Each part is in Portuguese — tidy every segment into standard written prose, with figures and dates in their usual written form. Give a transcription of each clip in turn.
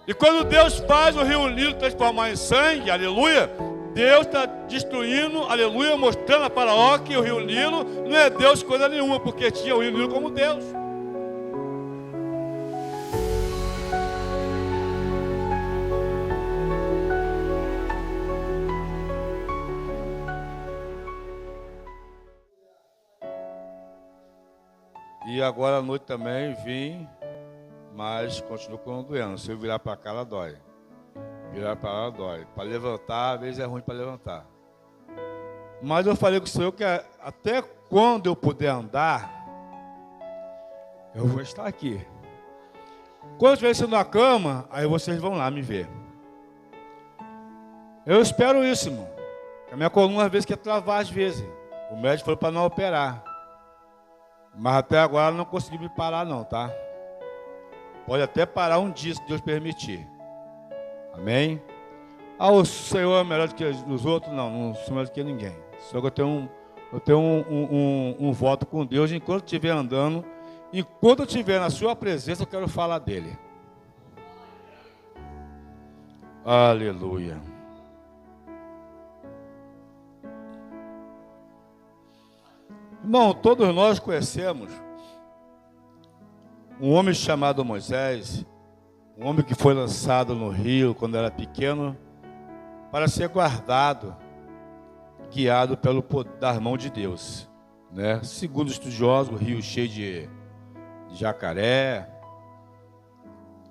E quando Deus faz o rio Nilo transformar em sangue, aleluia, Deus está destruindo, aleluia, mostrando a Faraó que o rio Nilo não é Deus coisa nenhuma, porque tinha o rio Nilo como Deus. E agora à noite também vim, mas continuo doendo. Se eu virar para cá, ela dói. Virar para lá, ela dói. Para levantar, às vezes é ruim para levantar. Mas eu falei com o Senhor que até quando eu puder andar, eu vou estar aqui. Quando eu estiver sendo na cama, aí vocês vão lá me ver. Eu espero isso, irmão. A minha coluna às vezes quer travar às vezes. O médico falou para não operar. Mas até agora não consegui me parar não, tá? Pode até parar um dia, se Deus permitir. Amém? O Senhor é melhor do que os outros? Não sou melhor do que ninguém. Só que eu tenho um voto com Deus. Enquanto eu estiver andando, enquanto eu estiver na sua presença, eu quero falar dele. Aleluia. Irmão, todos nós conhecemos um homem chamado Moisés, um homem que foi lançado no rio quando era pequeno, para ser guardado, guiado pelo poder das mãos de Deus, né? Segundo os estudiosos, o rio cheio de jacaré,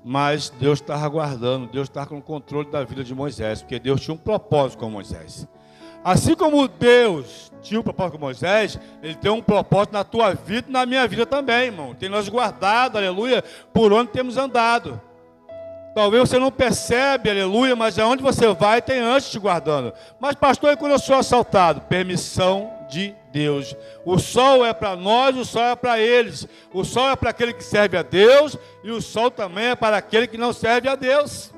mas Deus estava guardando, Deus estava com o controle da vida de Moisés, porque Deus tinha um propósito com Moisés. Assim como Deus tinha um propósito com Moisés, Ele tem um propósito na tua vida e na minha vida também, irmão. Tem nós guardado, aleluia, por onde temos andado. Talvez você não percebe, aleluia, mas aonde você vai tem antes te guardando. Mas pastor, e quando eu sou assaltado? Permissão de Deus. O sol é para nós, o sol é para eles. O sol é para aquele que serve a Deus e o sol também é para aquele que não serve a Deus.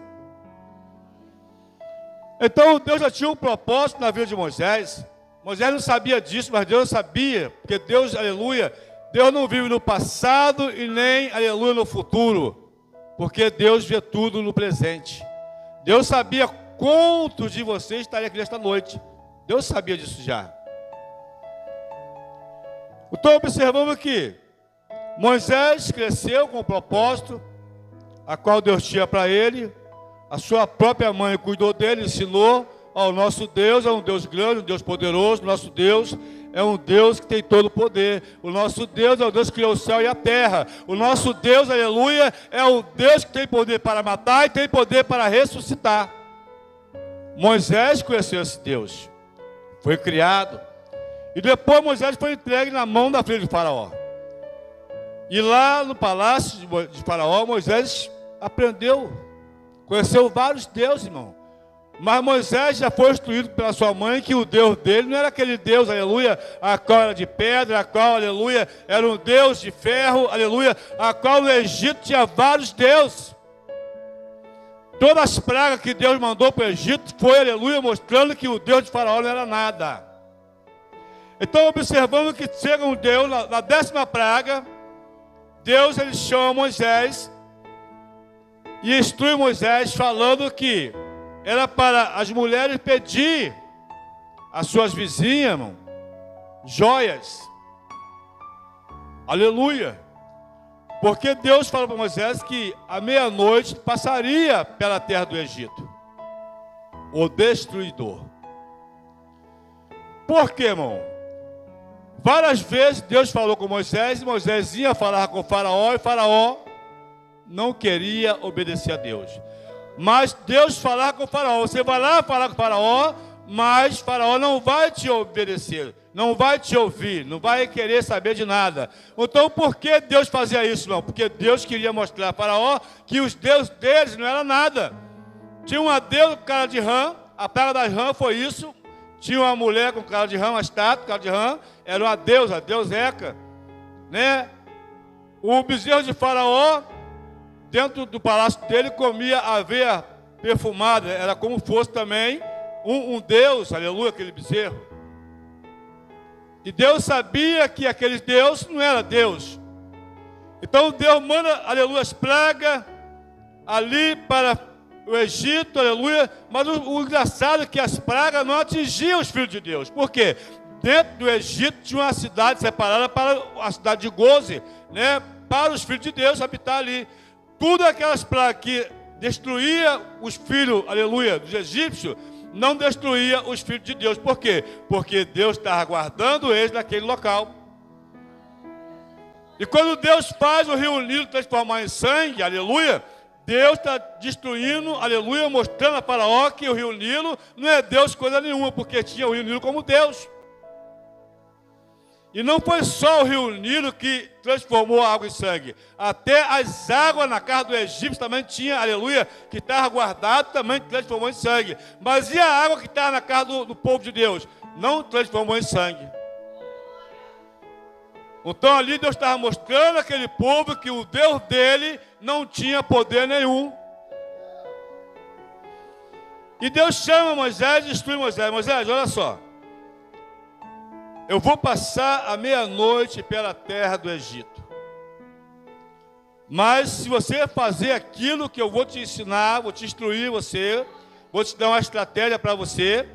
Então Deus já tinha um propósito na vida de Moisés. Moisés não sabia disso, mas Deus sabia, porque Deus, aleluia, Deus não vive no passado e nem, aleluia, no futuro, porque Deus vê tudo no presente. Deus sabia quantos de vocês estariam aqui nesta noite. Deus sabia disso já. Então observamos que Moisés cresceu com o propósito, a qual Deus tinha para ele. A sua própria mãe cuidou dele, ensinou. O nosso Deus é um Deus grande, um Deus poderoso. Nosso Deus é um Deus que tem todo o poder. O nosso Deus é o Deus que criou o céu e a terra. O nosso Deus, aleluia, é o Deus que tem poder para matar e tem poder para ressuscitar. Moisés conheceu esse Deus. Foi criado. E depois Moisés foi entregue na mão da filha de Faraó. E lá no palácio de Faraó, Moisés aprendeu. Conheceu vários deuses, irmão. Mas Moisés já foi instruído pela sua mãe que o Deus dele não era aquele Deus, aleluia, a qual era de pedra, a qual, aleluia, era um Deus de ferro, aleluia, a qual no Egito tinha vários deuses. Todas as pragas que Deus mandou para o Egito foi, aleluia, mostrando que o Deus de Faraó não era nada. Então observamos que chega um Deus, na 10ª praga, Deus ele chama Moisés e instrui Moisés falando que era para as mulheres pedir às suas vizinhas, irmão, joias. Aleluia. Porque Deus falou para Moisés que à meia-noite passaria pela terra do Egito o destruidor. Por quê, irmão? Várias vezes Deus falou com Moisés e Moisés ia falar com Faraó e Faraó não queria obedecer a Deus. Mas Deus falar com o Faraó, você vai lá falar com o Faraó, mas Faraó não vai te obedecer, não vai te ouvir, não vai querer saber de nada. Então por que Deus fazia isso, irmão? Porque Deus queria mostrar a Faraó que os deuses deles não eram nada. Tinha uma deusa com cara de rã, a praga das rãs foi isso. Tinha uma mulher com cara de rã, uma estátua com cara de rã, era uma deusa, a deuseca, né? O bezerro de Faraó, dentro do palácio dele, comia aveia perfumada. Era como fosse também um deus, aleluia, aquele bezerro. E Deus sabia que aquele Deus não era Deus. Então Deus manda, aleluia, as pragas. ali para o Egito, aleluia. Mas o engraçado é que as pragas não atingiam os filhos de Deus. Por quê? Dentro do Egito tinha uma cidade separada para a cidade de Goze, né? Para os filhos de Deus habitar ali. Tudo aquelas pragas que destruía os filhos, aleluia, dos egípcios, não destruía os filhos de Deus. Por quê? Porque Deus estava guardando eles naquele local. E quando Deus faz o rio Nilo transformar em sangue, aleluia, Deus está destruindo, aleluia, mostrando a Faraó que o rio Nilo não é Deus coisa nenhuma, porque tinha o rio Nilo como Deus. E não foi só o rio Nilo que transformou a água em sangue. Até as águas na casa do Egito também tinha, aleluia, que estava guardado, também transformou em sangue. Mas e a água que estava na casa do povo de Deus? Não transformou em sangue. Então ali Deus estava mostrando àquele povo que o Deus dele não tinha poder nenhum. E Deus chama Moisés e instrui Moisés. Moisés, olha só. Eu vou passar a meia-noite pela terra do Egito. Mas se você fazer aquilo que eu vou te ensinar, vou te instruir você, vou te dar uma estratégia para você,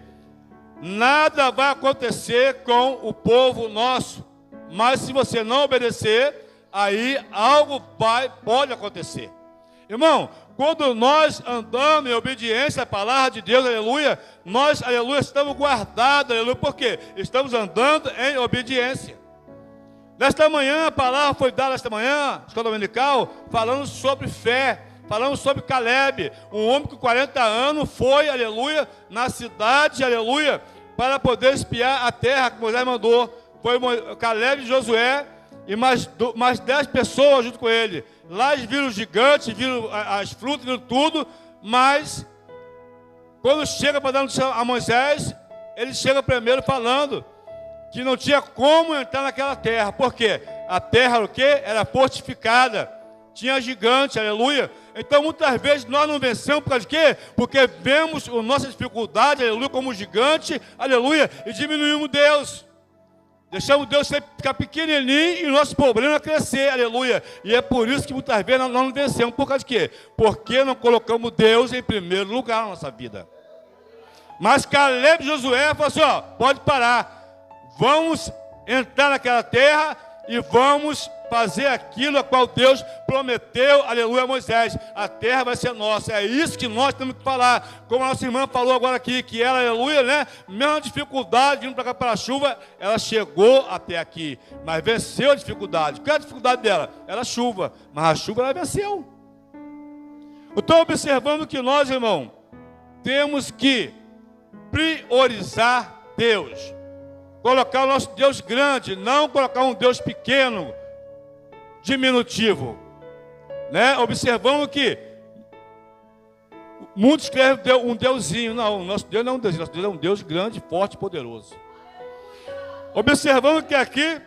nada vai acontecer com o povo nosso. Mas se você não obedecer, aí algo pode acontecer. Irmão, quando nós andamos em obediência à palavra de Deus, aleluia, nós, aleluia, estamos guardados, aleluia, por quê? Estamos andando em obediência. Nesta manhã, a palavra foi dada esta manhã, escola dominical, falando sobre fé, falando sobre Caleb, um homem que com 40 anos foi, aleluia, na cidade, aleluia, para poder espiar a terra que Moisés mandou. Foi Caleb e Josué e mais 10 pessoas junto com ele. Lá eles viram os gigantes, viram as frutas, viram tudo, mas quando chega para dar notícia a Moisés, ele chega primeiro falando que não tinha como entrar naquela terra. Por quê? A terra era o quê? Era fortificada, tinha gigante, aleluia. Então muitas vezes nós não vencemos por causa de quê? Porque vemos a nossa dificuldade, aleluia, como gigante, aleluia, e diminuímos Deus. Deixamos Deus sempre ficar pequenininho e o nosso problema crescer, aleluia. E é por isso que muitas vezes nós não vencemos. Por causa de quê? Porque não colocamos Deus em primeiro lugar na nossa vida. Mas Caleb e Josué falaram assim, ó, pode parar. Vamos entrar naquela terra e vamos fazer aquilo a qual Deus prometeu, aleluia, a Moisés. A terra vai ser nossa. É isso que nós temos que falar. Como a nossa irmã falou agora aqui, que ela, aleluia, né? Mesma dificuldade, vindo para cá para a chuva, ela chegou até aqui. Mas venceu a dificuldade. Qual é a dificuldade dela? Era a chuva. Mas a chuva ela venceu. Então, observando que nós, irmão, temos que priorizar Deus. Colocar o nosso Deus grande, não colocar um Deus pequeno, diminutivo, né? Observamos que muitos escrevem um deusinho. Não, o nosso Deus não é um deusinho, nosso Deus é um Deus grande, forte e poderoso. Observamos que aqui,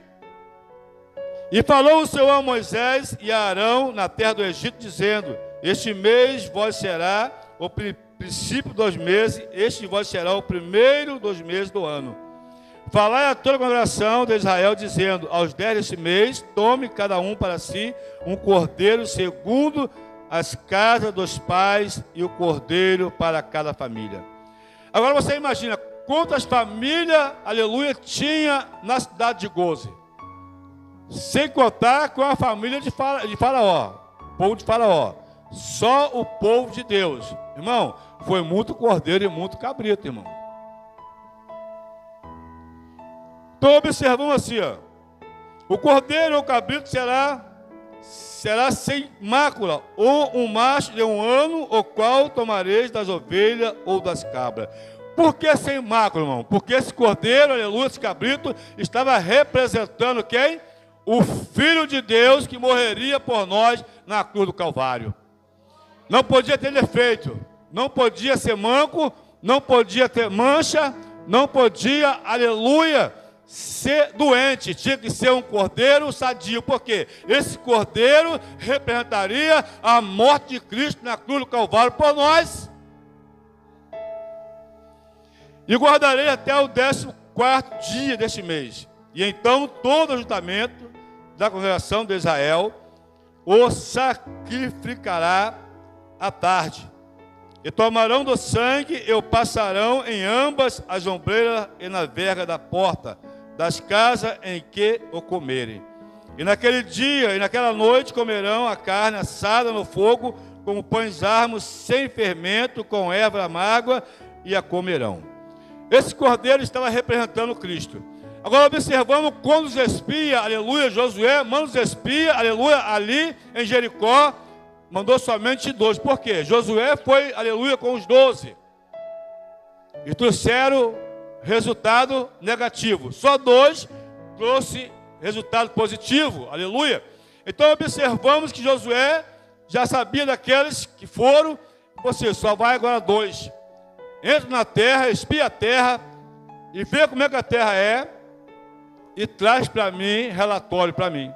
e falou o Senhor a Moisés e a Arão na terra do Egito, dizendo, este mês vós será o princípio dos meses, este vós será o primeiro dos meses do ano. Falai a toda a congregação de Israel, dizendo, aos 10 deste mês, tome cada um para si um cordeiro segundo as casas dos pais e o cordeiro para cada família. Agora você imagina quantas famílias, aleluia, tinha na cidade de Goze. Sem contar com a família de Faraó, povo de Faraó. Só o povo de Deus. Irmão, foi muito cordeiro e muito cabrito, irmão. Então observamos assim, ó. O cordeiro ou o cabrito será sem mácula, ou um macho de 1 ano, o qual tomareis das ovelhas ou das cabras. Por que sem mácula, irmão? Porque esse cordeiro, aleluia, esse cabrito, estava representando quem? O Filho de Deus que morreria por nós na cruz do Calvário. Não podia ter defeito, não podia ser manco, não podia ter mancha, não podia, aleluia, ser doente, tinha que ser um cordeiro sadio, porque esse cordeiro representaria a morte de Cristo na cruz do Calvário por nós. E guardarei até o 14º dia deste mês. E então todo o ajuntamento da congregação de Israel o sacrificará à tarde. E tomarão do sangue e o passarão em ambas as ombreiras e na verga da porta das casas em que o comerem. E naquele dia e naquela noite comerão a carne assada no fogo, como pães armos, sem fermento, com erva amarga, e a comerão. Esse cordeiro estava representando Cristo. Agora observamos quando os espias, aleluia, Josué manda os espias, aleluia, ali em Jericó, mandou somente 12. Por quê? Josué foi, aleluia, com os 12. E trouxeram resultado negativo. Só 2 trouxe resultado positivo, aleluia. Então observamos que Josué já sabia daqueles que foram. Você só vai agora 2. Entra na terra, espia a terra e vê como é que a terra é e traz para mim, relatório para mim.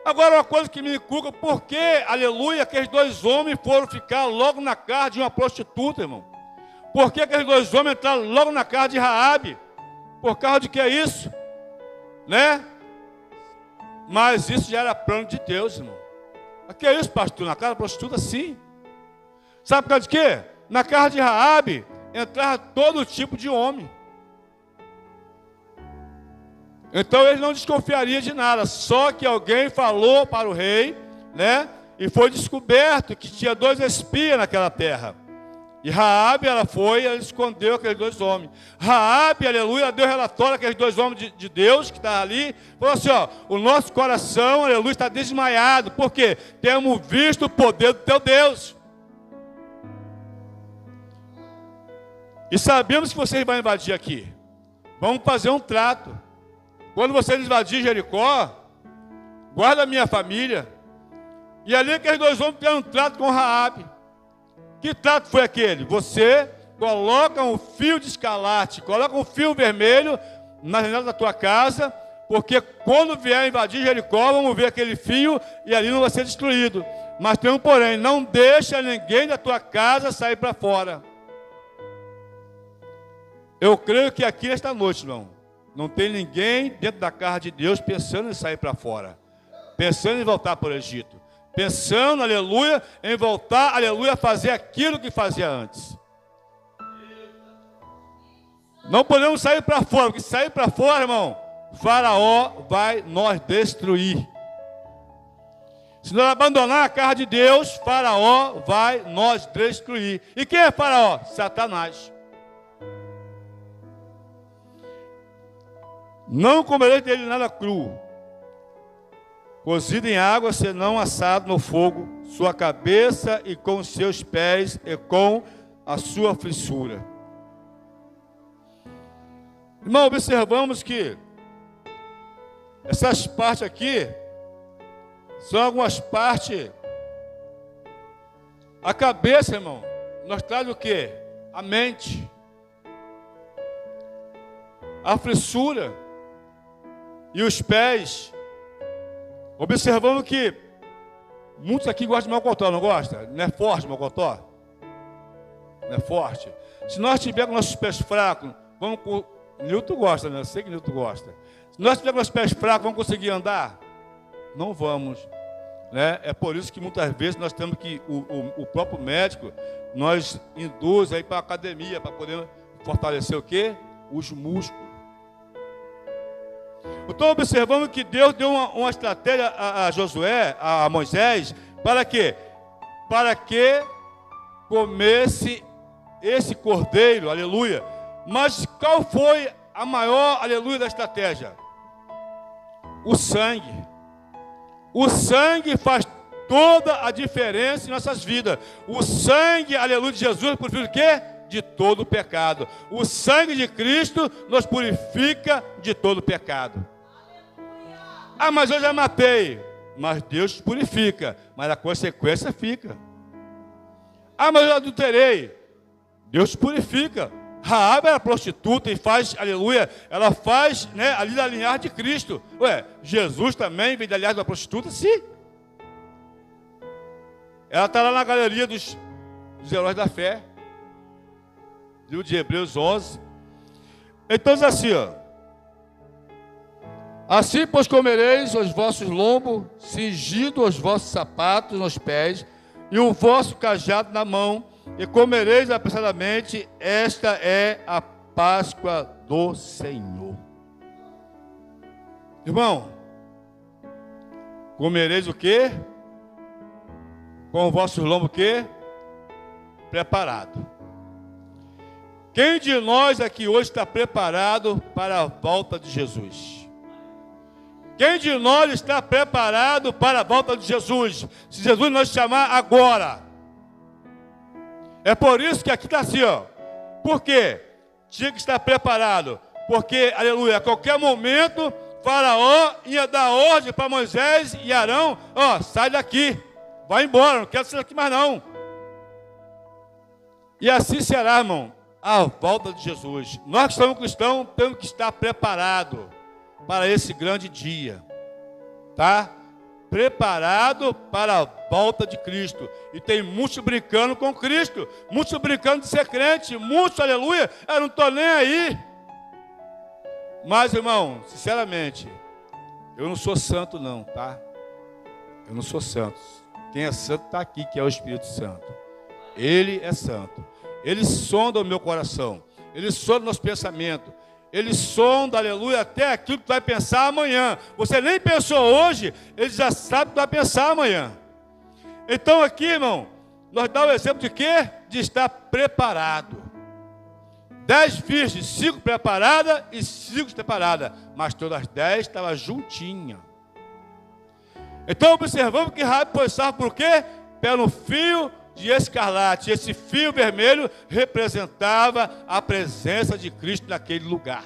Agora uma coisa que me inculca, por que, aleluia, aqueles 2 homens foram ficar logo na casa de uma prostituta, irmão? Por que aqueles 2 homens entraram logo na casa de Raabe? Por causa de que é isso? Né? Mas isso já era plano de Deus, irmão. O que é isso, pastor? Na casa da prostituta, sim. Sabe por causa de quê? Na casa de Raabe entrava todo tipo de homem. Então ele não desconfiaria de nada. Só que alguém falou para o rei, né? E foi descoberto que tinha 2 espias naquela terra. E Raabe, ela escondeu aqueles 2 homens. Raabe, aleluia, ela deu relatório àqueles 2 homens de Deus que estavam ali. Falou assim, ó, o nosso coração, aleluia, está desmaiado. Por quê? Temos visto o poder do teu Deus. E sabemos que vocês vão invadir aqui. Vamos fazer um trato. Quando vocês invadirem Jericó, guarda a minha família. E ali aqueles 2 homens fizeram um trato com Raabe. Que trato foi aquele? Você coloca um fio de escarlate, coloca um fio vermelho na janela da tua casa, porque quando vier invadir Jericó, vamos ver aquele fio e ali não vai ser destruído. Mas tem um porém, não deixa ninguém da tua casa sair para fora. Eu creio que aqui esta noite, irmão, não tem ninguém dentro da casa de Deus pensando em sair para fora, pensando em voltar para o Egito, pensando, aleluia, em voltar, aleluia, a fazer aquilo que fazia antes. Não podemos sair para fora, porque se sair para fora, irmão, Faraó vai nos destruir. Se nós abandonar a casa de Deus, Faraó vai nos destruir. E quem é Faraó? Satanás. Não comereis dele nada cru, cozido em água, senão assado no fogo, sua cabeça e com os seus pés e com a sua fissura. Irmão, observamos que essas partes aqui são algumas partes. A cabeça, irmão, nós traz o quê? A mente. A fissura. E os pés. Observamos que muitos aqui gostam de mocotó, não gosta? Não é forte mocotó? Não é forte. Se nós tivermos nossos pés fracos, vamos com... Nilton gosta, né? Eu sei que Nilton gosta. Se nós tivermos nossos pés fracos, vamos conseguir andar? Não vamos. Né? É por isso que muitas vezes nós temos que, o próprio médico, nós induz aí para a academia, para poder fortalecer o quê? Os músculos. Então observamos que Deus deu uma estratégia a Josué, a Moisés, para quê? Para que comesse esse cordeiro, aleluia. Mas qual foi a maior, aleluia, da estratégia? O sangue. O sangue faz toda a diferença em nossas vidas. O sangue, aleluia, de Jesus purifica o quê? De todo o pecado. O sangue de Cristo nos purifica de todo o pecado. Ah, mas eu já matei. Mas Deus purifica, mas a consequência fica. Ah, mas eu adulterei. Deus purifica. Raabe era prostituta e faz, aleluia, ela faz, né, ali da linhagem de Cristo. Ué, Jesus também veio da linhagem da prostituta? Sim. Ela está lá na galeria dos heróis da fé. Livro de Hebreus 11. Então diz assim, ó. Assim, pois, comereis os vossos lombos, cingidos os vossos sapatos nos pés, e o vosso cajado na mão, e comereis apressadamente. Esta é a Páscoa do Senhor. Irmão, comereis o quê? Com o vosso lombo o quê? Preparado. Quem de nós aqui hoje está preparado para a volta de Jesus? Quem de nós está preparado para a volta de Jesus? Se Jesus nos chamar agora. É por isso que aqui está assim, ó. Por quê? Tinha que estar preparado. Porque, aleluia, a qualquer momento, Faraó ia dar ordem para Moisés e Arão: ó, sai daqui, vai embora, não quero sair daqui mais não. E assim será, irmão, a volta de Jesus. Nós que somos cristãos temos que estar preparados para esse grande dia, tá? Preparado para a volta de Cristo. E tem muitos brincando com Cristo, muitos brincando de ser crente, muitos, aleluia, eu não estou nem aí. Mas, irmão, sinceramente, eu não sou santo não, tá? Eu não sou santo. Quem é santo está aqui, que é o Espírito Santo. Ele é santo. Ele sonda o meu coração. Ele sonda o nosso pensamento. Ele sonda, aleluia, até aquilo que tu vai pensar amanhã. Você nem pensou hoje, ele já sabe que tu vai pensar amanhã. Então aqui, irmão, nós damos o exemplo de quê? De estar preparado. 10 virgens, 5 preparadas e 5 despreparadas. Mas todas as 10 estavam juntinhas. Então observamos que Raabe foi salvo por quê? Pelo fio de escarlate. Esse fio vermelho representava a presença de Cristo naquele lugar.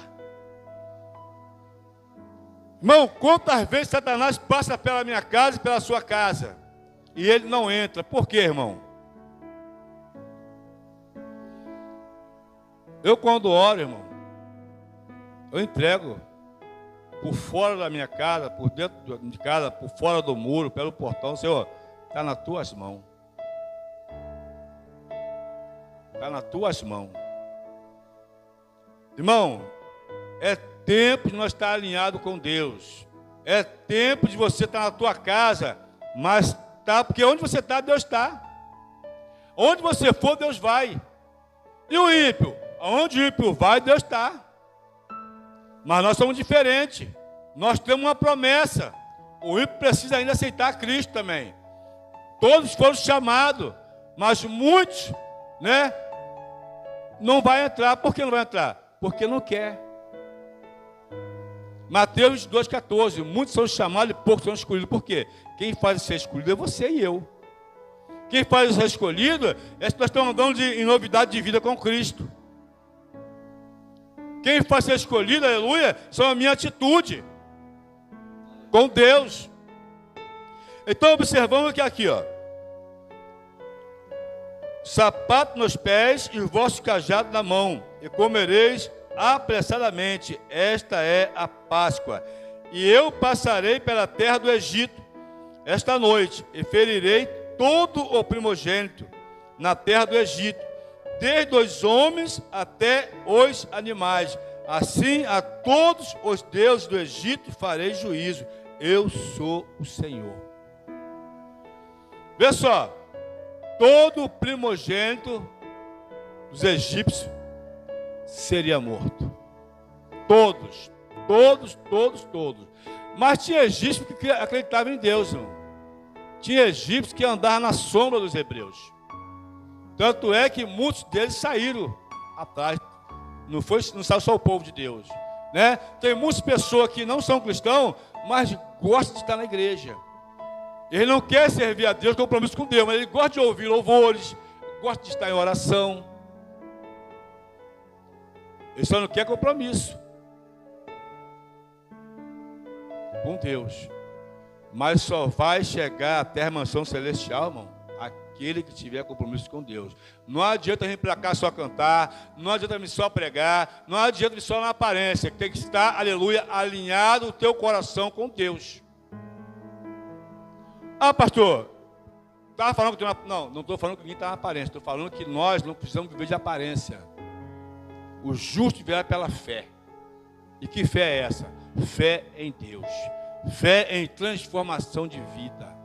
Irmão, quantas vezes Satanás passa pela minha casa e pela sua casa e ele não entra? Por quê, irmão? Eu quando oro, irmão, eu entrego por fora da minha casa, por dentro de casa, por fora do muro, pelo portão. Senhor, está nas tuas mãos. Está nas tuas mãos. Irmão, é tempo de nós estar alinhado com Deus. É tempo de você estar na tua casa, mas tá, porque onde você está, Deus está. Onde você for, Deus vai. E o ímpio? Onde o ímpio vai, Deus está. Mas nós somos diferentes. Nós temos uma promessa. O ímpio precisa ainda aceitar Cristo também. Todos foram chamados, mas muitos, né, não vai entrar. Por que não vai entrar? Porque não quer. Mateus 22,14. Muitos são chamados e poucos são escolhidos. Por quê? Quem faz ser escolhido é você e eu. Quem faz ser escolhido é que nós estamos andando em novidade de vida com Cristo. Quem faz ser escolhido, aleluia, são a minha atitude com Deus. Então observamos que aqui, ó, sapato nos pés e o vosso cajado na mão, e comereis apressadamente. Esta é a Páscoa. E eu passarei pela terra do Egito esta noite, e ferirei todo o primogênito na terra do Egito, desde os homens até os animais. Assim a todos os deuses do Egito farei juízo. Eu sou o Senhor. Vê só, todo primogênito dos egípcios seria morto. Todos. Mas tinha egípcios que acreditavam em Deus, irmão. Tinha egípcios que andavam na sombra dos hebreus. Tanto é que muitos deles saíram atrás. Não saiu só o povo de Deus, né? Tem muitas pessoas que não são cristãos, mas gostam de estar na igreja. Ele não quer servir a Deus, compromisso com Deus, mas ele gosta de ouvir louvores, gosta de estar em oração. Ele só não quer compromisso com Deus. Mas só vai chegar até a mansão celestial, irmão, aquele que tiver compromisso com Deus. Não adianta vir para cá só cantar, não adianta vir só pregar, não adianta vir só na aparência. Tem que estar, aleluia, alinhado o teu coração com Deus. Ah, pastor, estava falando que não estou falando que ninguém está na aparência, estou falando que nós não precisamos viver de aparência. O justo viverá pela fé. E que fé é essa? Fé em Deus. Fé em transformação de vida.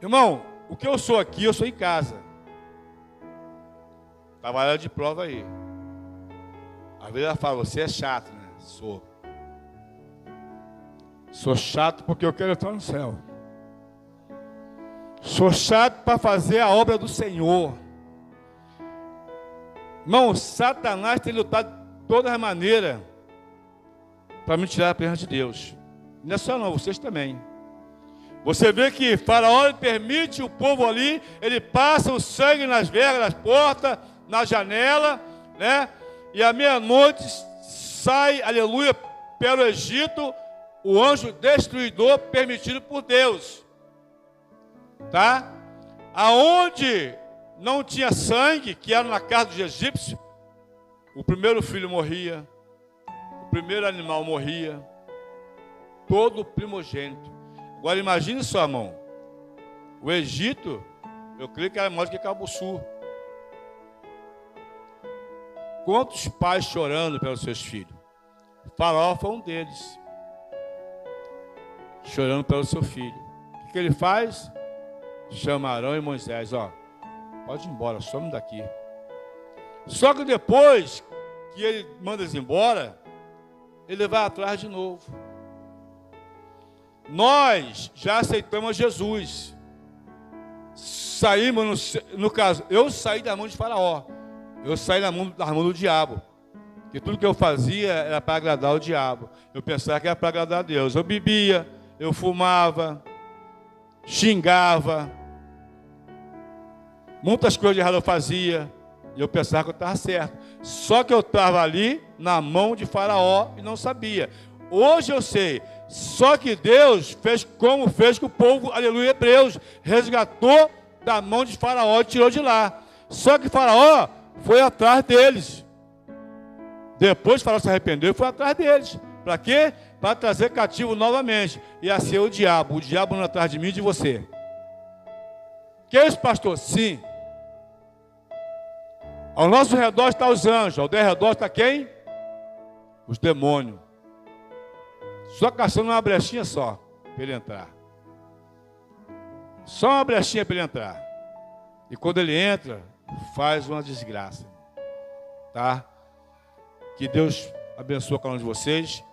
Irmão, o que eu sou aqui, eu sou em casa. Trabalhando de prova aí. Às vezes ela fala, você é chato, né? Sou. Sou chato porque eu quero entrar no céu. Sou chato para fazer a obra do Senhor. Irmão, Satanás tem lutado de todas as maneiras para me tirar da presença de Deus. Não é só não, vocês também. Você vê que Faraó permite o povo ali, ele passa o sangue nas vergas, nas portas, na janela, né? E à meia-noite sai, aleluia, pelo Egito, o anjo destruidor permitido por Deus. Tá? Aonde não tinha sangue, que era na casa dos egípcios, o primeiro filho morria, o primeiro animal morria, todo primogênito. Agora imagine só, irmão, o Egito, eu creio que era maior do que Cabuçu. Quantos pais chorando pelos seus filhos? O Faraó foi um deles, chorando pelo seu filho. O que ele faz? Chama Arão e Moisés, ó, pode ir embora, some daqui. Só que depois que ele manda eles embora, ele vai atrás de novo. Nós já aceitamos Jesus. Saímos, no caso, eu saí da mão de Faraó. Eu saí da mão do diabo. Porque tudo que eu fazia era para agradar o diabo. Eu pensava que era para agradar a Deus. Eu bebia, eu fumava, xingava. Muitas coisas de errado eu fazia. E eu pensava que eu estava certo. Só que eu estava ali na mão de Faraó e não sabia. Hoje eu sei. Só que Deus fez como fez com o povo, aleluia, hebreus. Resgatou da mão de Faraó e tirou de lá. Só que Faraó foi atrás deles. Depois Faraó se arrependeu e foi atrás deles. Para quê? Para trazer cativo novamente. E assim o diabo. O diabo não atrás de mim e de você. Que é isso, pastor? Sim. Ao nosso redor estão os anjos. Ao redor está quem? Os demônios. Só caçando uma brechinha só, para ele entrar. Só uma brechinha para ele entrar. E quando ele entra, faz uma desgraça. Tá? Que Deus abençoe cada um de vocês.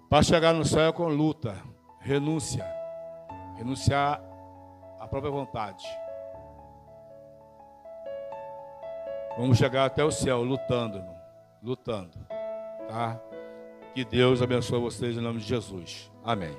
Para chegar no céu é com luta, renúncia. Renunciar à própria vontade. Vamos chegar até o céu lutando, irmão. Lutando. Tá? Que Deus abençoe vocês em nome de Jesus. Amém.